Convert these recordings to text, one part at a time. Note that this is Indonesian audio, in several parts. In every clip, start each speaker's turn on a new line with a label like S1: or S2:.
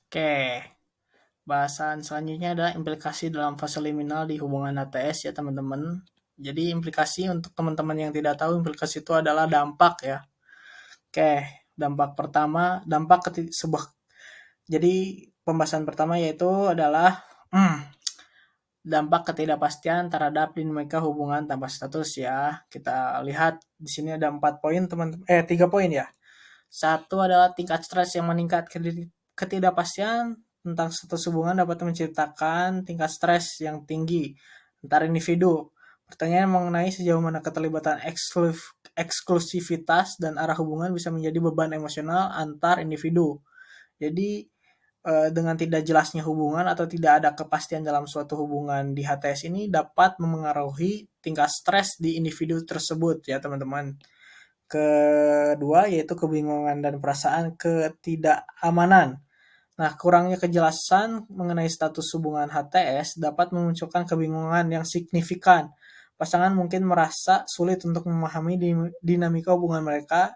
S1: Oke, bahasan selanjutnya adalah implikasi dalam fase liminal di hubungan HTS ya teman-teman. Jadi implikasi untuk teman-teman yang tidak tahu, implikasi itu adalah dampak ya. Oke, dampak pertama, sebuah. Jadi pembahasan pertama yaitu adalah dampak ketidakpastian terhadap dinamika hubungan tanpa status ya. Kita lihat di sini ada 4 poin teman-teman. 3 poin ya. Satu adalah tingkat stres yang meningkat. Ketidakpastian tentang status hubungan dapat menciptakan tingkat stres yang tinggi antar individu. Pertanyaan mengenai sejauh mana keterlibatan eksklusivitas dan arah hubungan bisa menjadi beban emosional antar individu. Jadi dengan tidak jelasnya hubungan atau tidak ada kepastian dalam suatu hubungan di HTS ini dapat memengaruhi tingkat stres di individu tersebut ya teman-teman. Kedua yaitu kebingungan dan perasaan ketidakamanan. Nah, kurangnya kejelasan mengenai status hubungan HTS dapat memunculkan kebingungan yang signifikan. Pasangan mungkin merasa sulit untuk memahami dinamika hubungan mereka.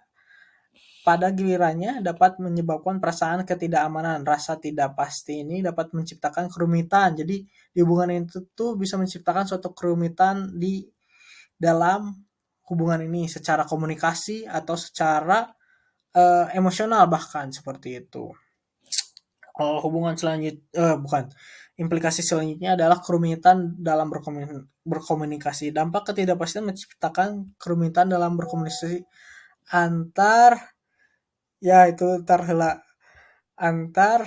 S1: Pada gilirannya dapat menyebabkan perasaan ketidakamanan. Rasa tidak pasti ini dapat menciptakan kerumitan. Jadi di hubungan itu tuh bisa menciptakan suatu kerumitan di dalam hubungan ini secara komunikasi atau secara emosional bahkan seperti itu. Hubungan selanjutnya bukan. Implikasi selanjutnya adalah kerumitan dalam berkomunikasi. Dampak ketidakpastian menciptakan kerumitan dalam berkomunikasi antar ya itu terhela antar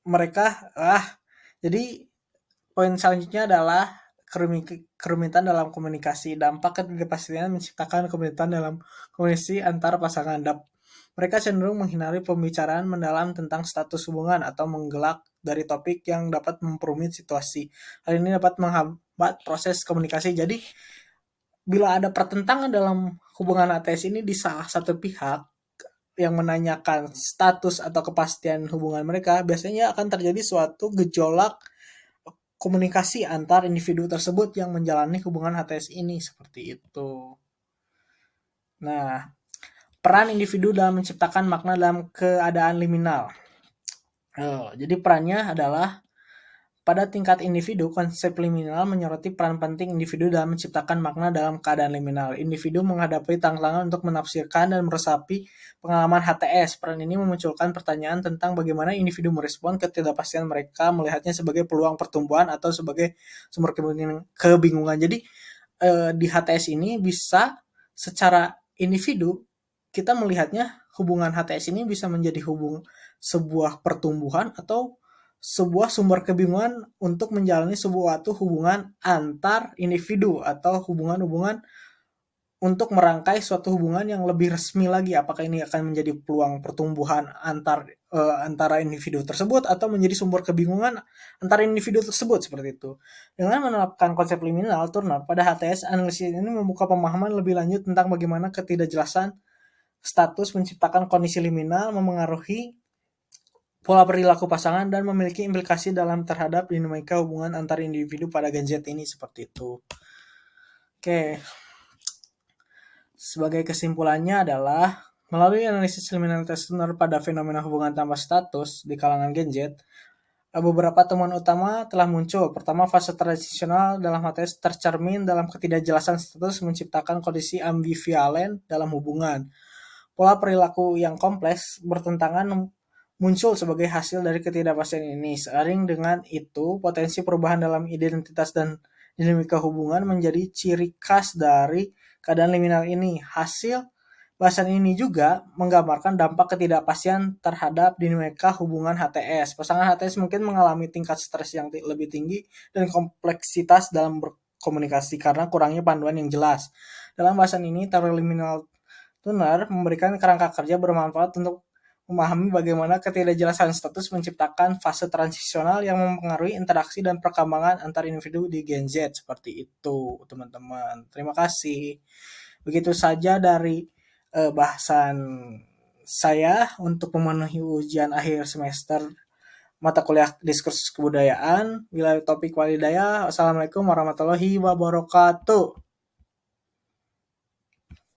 S1: mereka. Jadi poin selanjutnya adalah kerumitan dalam komunikasi. Dampak ketidakpastian menciptakan kerumitan dalam komunikasi antar pasangan. Mereka cenderung menghindari pembicaraan mendalam tentang status hubungan atau menggelak dari topik yang dapat memperumit situasi. Hal ini dapat menghambat proses komunikasi. Jadi, bila ada pertentangan dalam hubungan ATS ini di salah satu pihak yang menanyakan status atau kepastian hubungan mereka, biasanya akan terjadi suatu gejolak komunikasi antar individu tersebut yang menjalani hubungan HTS ini seperti itu. Nah, peran individu dalam menciptakan makna dalam keadaan liminal. Jadi perannya adalah pada tingkat individu, konsep liminal menyoroti peran penting individu dalam menciptakan makna dalam keadaan liminal. Individu menghadapi tantangan untuk menafsirkan dan meresapi pengalaman HTS. Peran ini memunculkan pertanyaan tentang bagaimana individu merespon ketidakpastian mereka, melihatnya sebagai peluang pertumbuhan atau sebagai sumber kebingungan. Jadi di HTS ini bisa secara individu kita melihatnya hubungan HTS ini bisa menjadi sebuah pertumbuhan atau sebuah sumber kebingungan untuk menjalani suatu hubungan antar individu atau hubungan-hubungan untuk merangkai suatu hubungan yang lebih resmi lagi. Apakah ini akan menjadi peluang pertumbuhan antara individu tersebut atau menjadi sumber kebingungan antara individu tersebut seperti itu. Dengan menerapkan konsep liminal Turner pada HTS, analisis ini membuka pemahaman lebih lanjut tentang bagaimana ketidakjelasan status menciptakan kondisi liminal memengaruhi pola perilaku pasangan dan memiliki implikasi dalam terhadap dinamika hubungan antar individu pada Gen Z ini seperti itu. Oke. Sebagai kesimpulannya adalah melalui analisis liminalitas Turner pada fenomena hubungan tanpa status di kalangan Gen Z, beberapa temuan utama telah muncul. Pertama, fase transisional dalam HTS tercermin dalam ketidakjelasan status menciptakan kondisi ambivalen dalam hubungan. Pola perilaku yang kompleks bertentangan muncul sebagai hasil dari ketidakpastian ini. Seiring dengan itu, potensi perubahan dalam identitas dan dinamika hubungan menjadi ciri khas dari keadaan liminal ini. Hasil bahasan ini juga menggambarkan dampak ketidakpastian terhadap dinamika hubungan HTS. Pasangan HTS mungkin mengalami tingkat stres yang lebih tinggi dan kompleksitas dalam berkomunikasi karena kurangnya panduan yang jelas. Dalam bahasan ini, teori liminal Turner memberikan kerangka kerja bermanfaat untuk memahami bagaimana ketidakjelasan status menciptakan fase transisional yang mempengaruhi interaksi dan perkembangan antar individu di Gen Z. Seperti itu, teman-teman. Terima kasih. Begitu saja dari bahasan saya untuk memenuhi ujian akhir semester mata kuliah diskursus kebudayaan. Bila topik walidaya, wassalamualaikum warahmatullahi wabarakatuh.